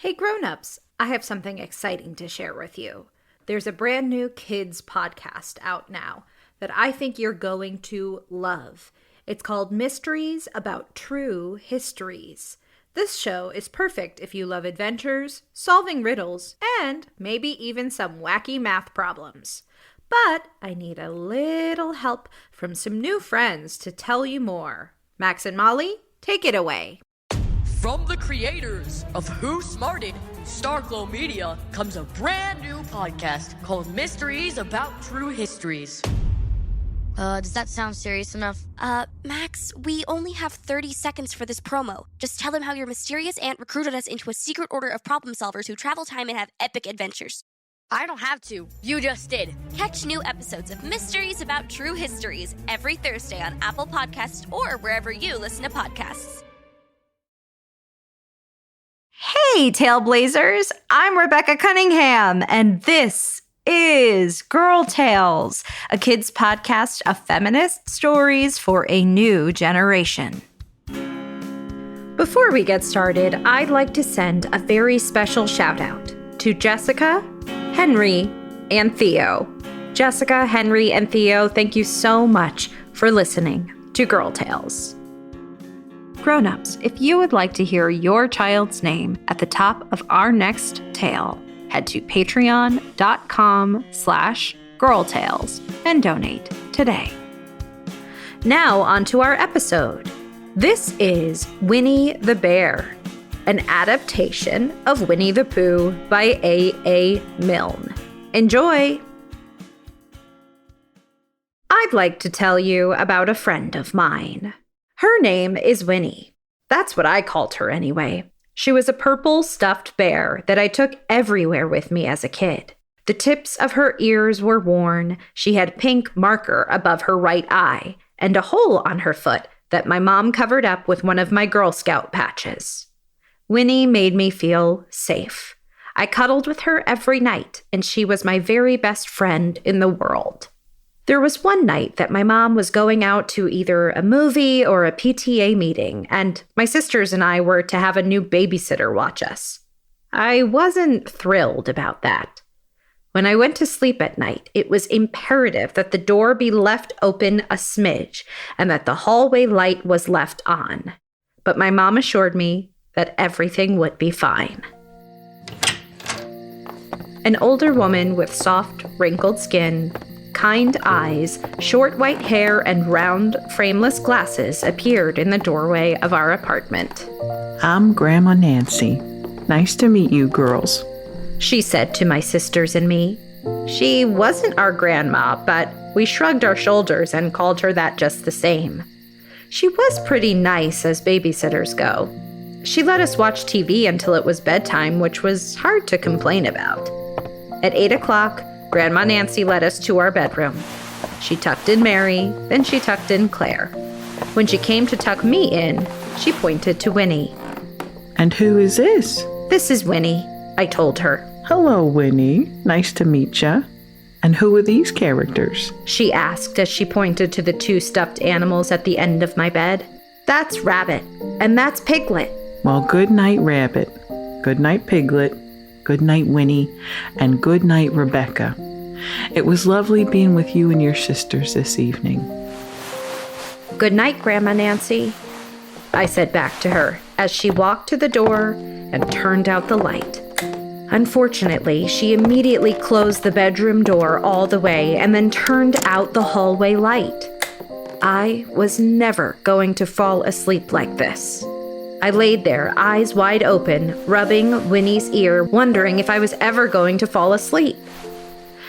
Hey Grownups, I have something exciting to share with you. There's a brand new kids podcast out now that I think you're going to love. It's called Mysteries About True Histories. This show is perfect if you love adventures, solving riddles, and maybe even some wacky math problems. But I need a little help from some new friends to tell you more. Max and Molly, take it away. From the creators of Who Smarted, Starglow Media, comes a brand new podcast called Mysteries About True Histories. Does that sound serious enough? Max, we only have 30 seconds for this promo. Just tell them how your mysterious aunt recruited us into a secret order of problem solvers who travel time and have epic adventures. I don't have to. You just did. Catch new episodes of Mysteries About True Histories every Thursday on Apple Podcasts or wherever you listen to podcasts. Hey, Tailblazers! I'm Rebecca Cunningham, and this is Girl Tales, a kids' podcast of feminist stories for a new generation. Before we get started, I'd like to send a very special shout out to Jessica, Henry, and Theo. Jessica, Henry, and Theo, thank you so much for listening to Girl Tales. Grownups, if you would like to hear your child's name at the top of our next tale, head to patreon.com/girltales and donate today. Now on to our episode. This is Winnie the Bear, an adaptation of Winnie the Pooh by A. Milne. Enjoy! I'd like to tell you about a friend of mine. Her name is Winnie. That's what I called her anyway. She was a purple stuffed bear that I took everywhere with me as a kid. The tips of her ears were worn, she had pink marker above her right eye, and a hole on her foot that my mom covered up with one of my Girl Scout patches. Winnie made me feel safe. I cuddled with her every night, and she was my very best friend in the world. There was one night that my mom was going out to either a movie or a PTA meeting, and my sisters and I were to have a new babysitter watch us. I wasn't thrilled about that. When I went to sleep at night, it was imperative that the door be left open a smidge and that the hallway light was left on. But my mom assured me that everything would be fine. An older woman with soft, wrinkled skin, kind eyes, short white hair, and round, frameless glasses appeared in the doorway of our apartment. I'm Grandma Nancy. Nice to meet you, girls, she said to my sisters and me. She wasn't our grandma, but we shrugged our shoulders and called her that just the same. She was pretty nice as babysitters go. She let us watch TV until it was bedtime, which was hard to complain about. At 8 o'clock, Grandma Nancy led us to our bedroom. She tucked in Mary, then she tucked in Claire. When she came to tuck me in, she pointed to Winnie. And who is this? This is Winnie, I told her. Hello, Winnie. Nice to meet ya. And who are these characters? She asked as she pointed to the two stuffed animals at the end of my bed. That's Rabbit, and that's Piglet. Well, good night, Rabbit. Good night, Piglet. Good night, Winnie, and good night, Rebecca. It was lovely being with you and your sisters this evening. Good night, Grandma Nancy, I said back to her as she walked to the door and turned out the light. Unfortunately, she immediately closed the bedroom door all the way and then turned out the hallway light. I was never going to fall asleep like this. I laid there, eyes wide open, rubbing Winnie's ear, wondering if I was ever going to fall asleep.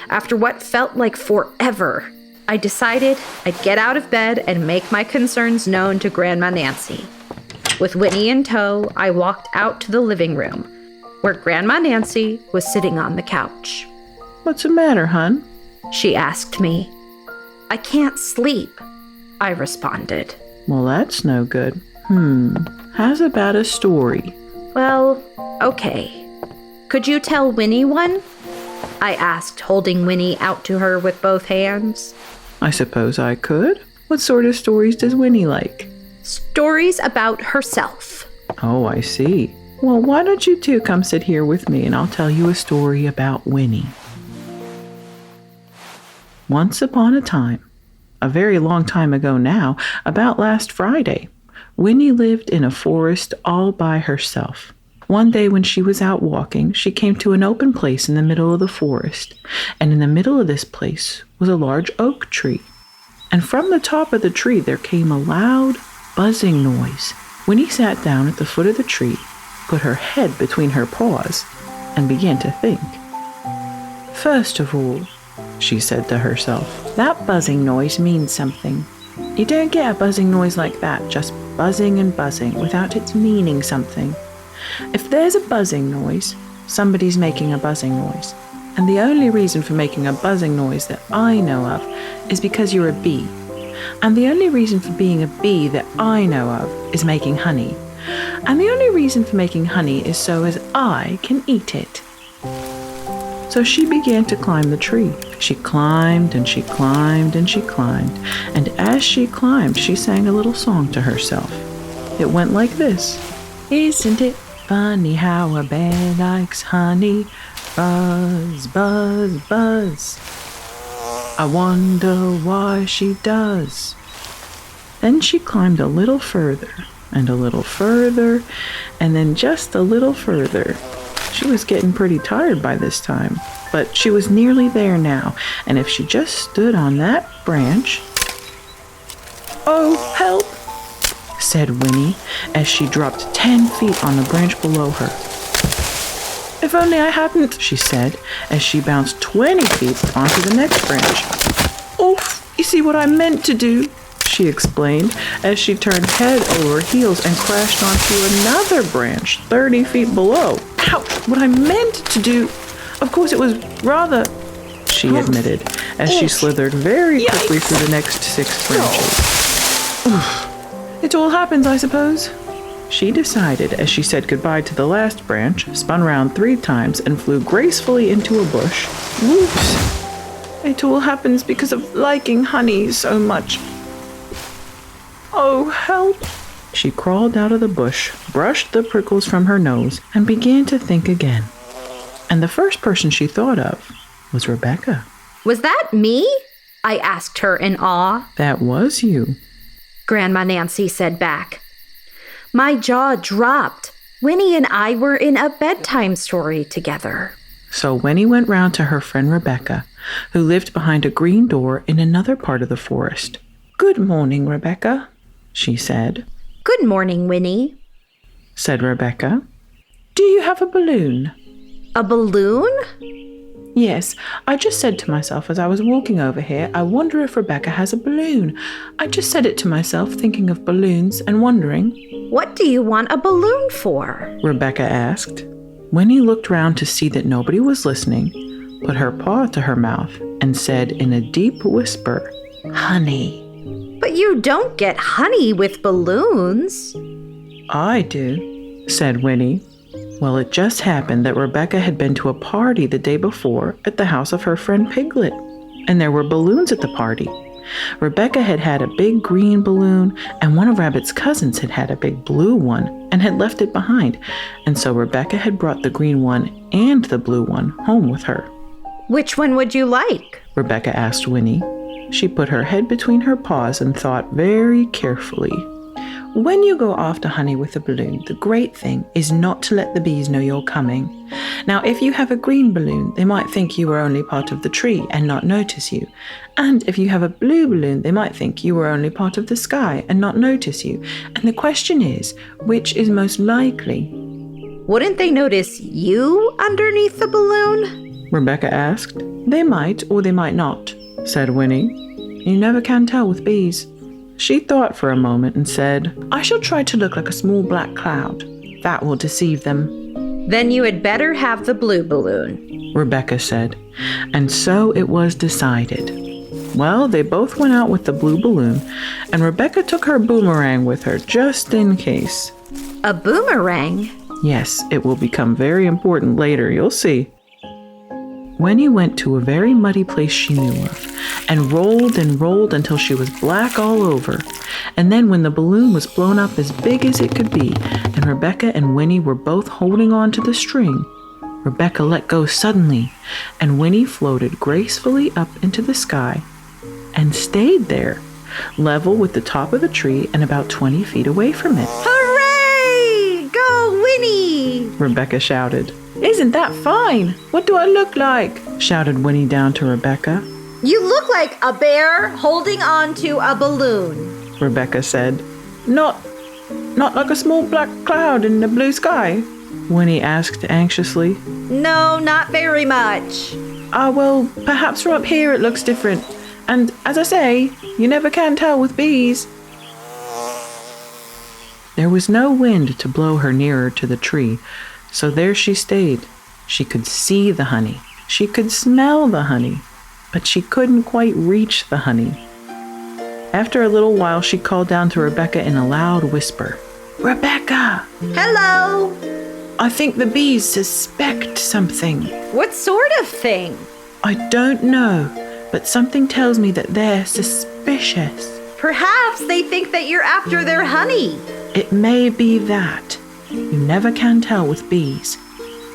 After what felt like forever, I decided I'd get out of bed and make my concerns known to Grandma Nancy. With Winnie in tow, I walked out to the living room, where Grandma Nancy was sitting on the couch. What's the matter, hon? She asked me. I can't sleep, I responded. Well, that's no good. How's about a story? Well, okay. Could you tell Winnie one? I asked, holding Winnie out to her with both hands. I suppose I could. What sort of stories does Winnie like? Stories about herself. Oh, I see. Well, why don't you two come sit here with me and I'll tell you a story about Winnie. Once upon a time, a very long time ago now, about last Friday, Winnie lived in a forest all by herself. One day when she was out walking, she came to an open place in the middle of the forest, and in the middle of this place was a large oak tree. And from the top of the tree there came a loud, buzzing noise. Winnie sat down at the foot of the tree, put her head between her paws, and began to think. First of all, she said to herself, that buzzing noise means something. You don't get a buzzing noise like that, just buzzing and buzzing, without its meaning something. If there's a buzzing noise, somebody's making a buzzing noise. And the only reason for making a buzzing noise that I know of is because you're a bee. And the only reason for being a bee that I know of is making honey. And the only reason for making honey is so as I can eat it. So she began to climb the tree. She climbed and she climbed and she climbed. And as she climbed, she sang a little song to herself. It went like this. Isn't it funny how a bear likes honey? Buzz, buzz, buzz. I wonder why she does. Then she climbed a little further and a little further and then just a little further. She was getting pretty tired by this time, but she was nearly there now, and if she just stood on that branch... Oh, help! Said Winnie as she dropped 10 feet on the branch below her. If only I hadn't, she said as she bounced 20 feet onto the next branch. Oof, you see what I meant to do, she explained as she turned head over heels and crashed onto another branch 30 feet below. Ouch, what I meant to do. Of course, it was rather, she admitted as she slithered very quickly through the next 6 branches. Oof. It all happens, I suppose, she decided as she said goodbye to the last branch, spun round 3 times, and flew gracefully into a bush. Whoops! It all happens because of liking honey so much. Oh, help! She crawled out of the bush, brushed the prickles from her nose, and began to think again. And the first person she thought of was Rebecca. Was that me? I asked her in awe. That was you, Grandma Nancy said back. My jaw dropped. Winnie and I were in a bedtime story together. So Winnie went round to her friend Rebecca, who lived behind a green door in another part of the forest. Good morning, Rebecca, she said. Good morning, Winnie, said Rebecca. Do you have a balloon? A balloon? Yes, I just said to myself as I was walking over here, I wonder if Rebecca has a balloon. I just said it to myself, thinking of balloons and wondering. What do you want a balloon for? Rebecca asked. Winnie looked round to see that nobody was listening, put her paw to her mouth, and said in a deep whisper, Honey. But you don't get honey with balloons. I do, said Winnie. Well, it just happened that Rebecca had been to a party the day before at the house of her friend Piglet, and there were balloons at the party. Rebecca had had a big green balloon, and one of Rabbit's cousins had had a big blue one and had left it behind, and so Rebecca had brought the green one and the blue one home with her. Which one would you like? Rebecca asked Winnie. She put her head between her paws and thought very carefully. When you go after honey with a balloon, the great thing is not to let the bees know you're coming. Now, if you have a green balloon, they might think you were only part of the tree and not notice you. And if you have a blue balloon, they might think you were only part of the sky and not notice you. And the question is, which is most likely? Wouldn't they notice you underneath the balloon? Rebecca asked. They might or they might not, said Winnie. You never can tell with bees. She thought for a moment and said, I shall try to look like a small black cloud. That will deceive them. Then you had better have the blue balloon, Rebecca said. And so it was decided. Well, they both went out with the blue balloon, and Rebecca took her boomerang with her just in case. A boomerang? Yes, it will become very important later, you'll see. Winnie went to a very muddy place she knew of and rolled until she was black all over. And then when the balloon was blown up as big as it could be, and Rebecca and Winnie were both holding on to the string, Rebecca let go suddenly, and Winnie floated gracefully up into the sky and stayed there, level with the top of the tree and about 20 feet away from it. Hooray! Go, Winnie! Rebecca shouted. Isn't that fine? What do I look like? Shouted Winnie down to Rebecca. You look like a bear holding on to a balloon, Rebecca said. Not like a small black cloud in the blue sky? Winnie asked anxiously. No, not very much. Well, perhaps from up here it looks different. And as I say, you never can tell with bees. There was no wind to blow her nearer to the tree, so there she stayed. She could see the honey. She could smell the honey, but she couldn't quite reach the honey. After a little while, she called down to Rebecca in a loud whisper. Rebecca! Hello! I think the bees suspect something. What sort of thing? I don't know, but something tells me that they're suspicious. Perhaps they think that you're after their honey. It may be that. You never can tell with bees.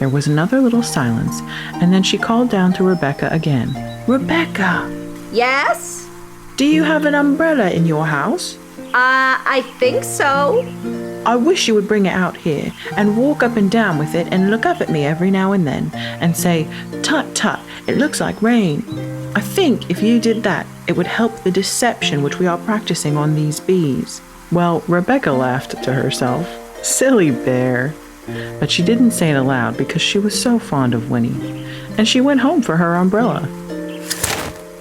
There was another little silence, and then she called down to Rebecca again. Rebecca! Yes? Do you have an umbrella in your house? I think so. I wish you would bring it out here and walk up and down with it and look up at me every now and then and say, "Tut, tut, it looks like rain." I think if you did that, it would help the deception which we are practicing on these bees. Well, Rebecca laughed to herself. Silly bear. But she didn't say it aloud because she was so fond of Winnie, and she went home for her umbrella.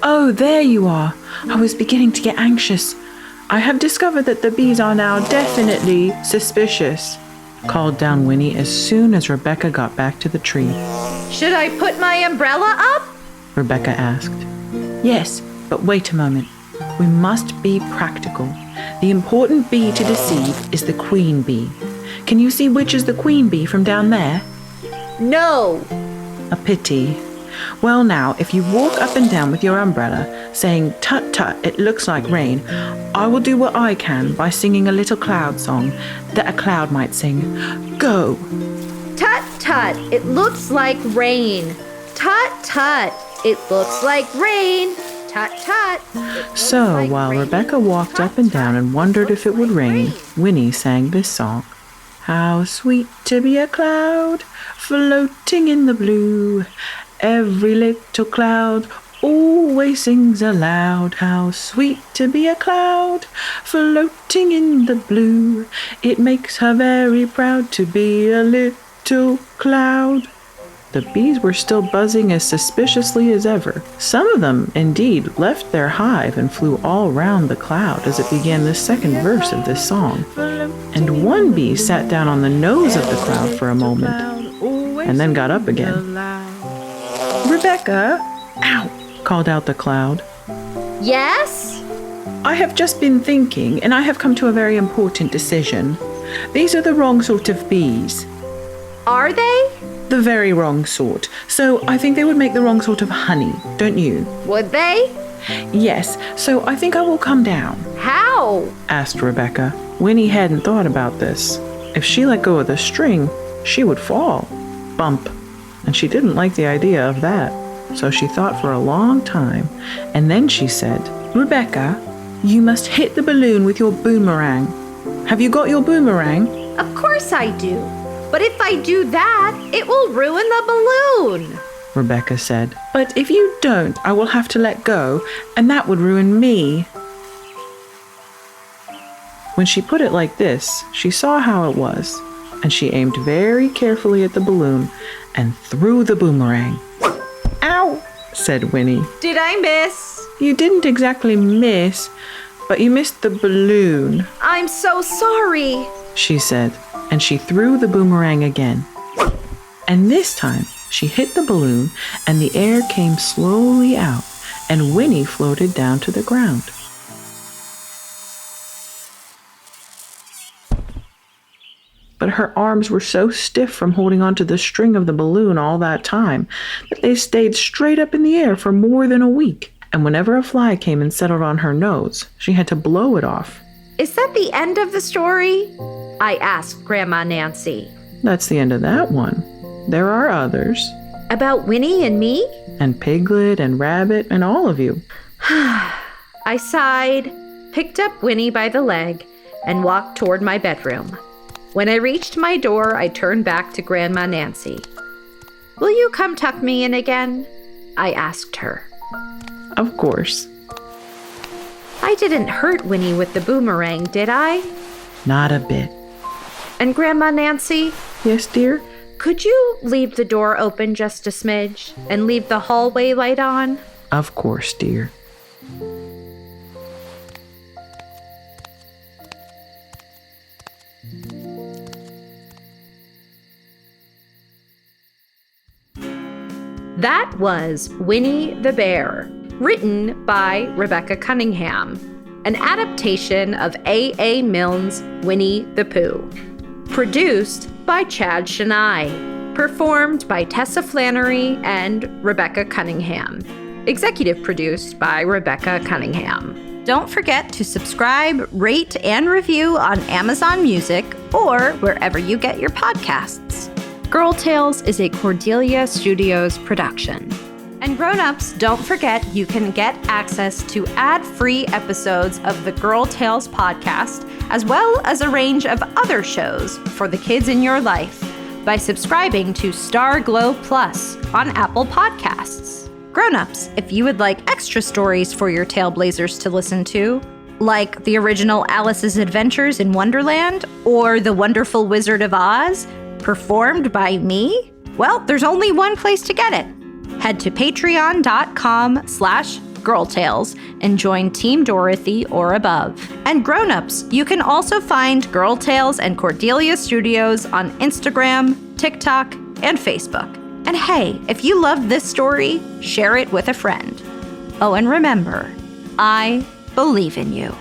Oh, there you are. I was beginning to get anxious. I have discovered that the bees are now definitely suspicious, called down Winnie as soon as Rebecca got back to the tree. Should I put my umbrella up? Rebecca asked. Yes, but wait a moment. We must be practical. The important bee to deceive is the queen bee. Can you see which is the queen bee from down there? No. A pity. Well now, if you walk up and down with your umbrella, saying, "Tut tut, it looks like rain," I will do what I can by singing a little cloud song that a cloud might sing. Go! Tut tut, it looks like rain. Tut tut, it looks like rain. Tut tut. So while Rebecca walked up and down and wondered if it would rain, Winnie sang this song. How sweet to be a cloud floating in the blue. Every little cloud always sings aloud. How sweet to be a cloud floating in the blue. It makes her very proud to be a little cloud. The bees were still buzzing as suspiciously as ever. Some of them, indeed, left their hive and flew all round the cloud as it began the second verse of this song. And one bee sat down on the nose of the cloud for a moment, and then got up again. Rebecca! Ow! Called out the cloud. Yes? I have just been thinking, and I have come to a very important decision. These are the wrong sort of bees. Are they? The very wrong sort. So I think they would make the wrong sort of honey, don't you? Would they? Yes, so I think I will come down. How? Asked Rebecca. Winnie hadn't thought about this. If she let go of the string, she would fall. Bump. And she didn't like the idea of that. So she thought for a long time, and then she said, Rebecca, you must hit the balloon with your boomerang. Have you got your boomerang? Of course I do. But if I do that, it will ruin the balloon, Rebecca said. But if you don't, I will have to let go, and that would ruin me. When she put it like this, she saw how it was, and she aimed very carefully at the balloon and threw the boomerang. Ow, said Winnie. Did I miss? You didn't exactly miss, but you missed the balloon. I'm so sorry, she said, and she threw the boomerang again. And this time, she hit the balloon, and the air came slowly out, and Winnie floated down to the ground. but her arms were so stiff from holding onto the string of the balloon all that time that they stayed straight up in the air for more than a week. And whenever a fly came and settled on her nose, she had to blow it off. Is that the end of the story? I asked Grandma Nancy. That's the end of that one. There are others. About Winnie and me? And Piglet and Rabbit and all of you. I sighed, picked up Winnie by the leg, and walked toward my bedroom. When I reached my door, I turned back to Grandma Nancy. Will you come tuck me in again? I asked her. Of course. I didn't hurt Winnie with the boomerang, did I? Not a bit. And Grandma Nancy? Yes, dear? Could you leave the door open just a smidge and leave the hallway light on? Of course, dear. That was Winnie the Bear, written by Rebecca Cunningham, an adaptation of A. Milne's Winnie-the-Pooh. Produced by Chenail, performed by Tessa Flannery and Rebecca Cunningham. Executive produced by Rebecca Cunningham. Don't forget to subscribe, rate, and review on Amazon Music or wherever you get your podcasts. Girl Tales is a Cordelia Studios production. And Grownups, don't forget you can get access to ad-free episodes of the Girl Tales podcast, as well as a range of other shows for the kids in your life by subscribing to Star Glow Plus on Apple Podcasts. Grownups, if you would like extra stories for your Tailblazers to listen to, like the original Alice's Adventures in Wonderland or The Wonderful Wizard of Oz, performed by me, well, there's only one place to get it. Head to patreon.com/girltales and join Team Dorothy or above. And Grownups, you can also find Girl Tales and Cordelia Studios on Instagram, TikTok, and Facebook. And hey, if you loved this story, share it with a friend. Oh, and remember, I believe in you.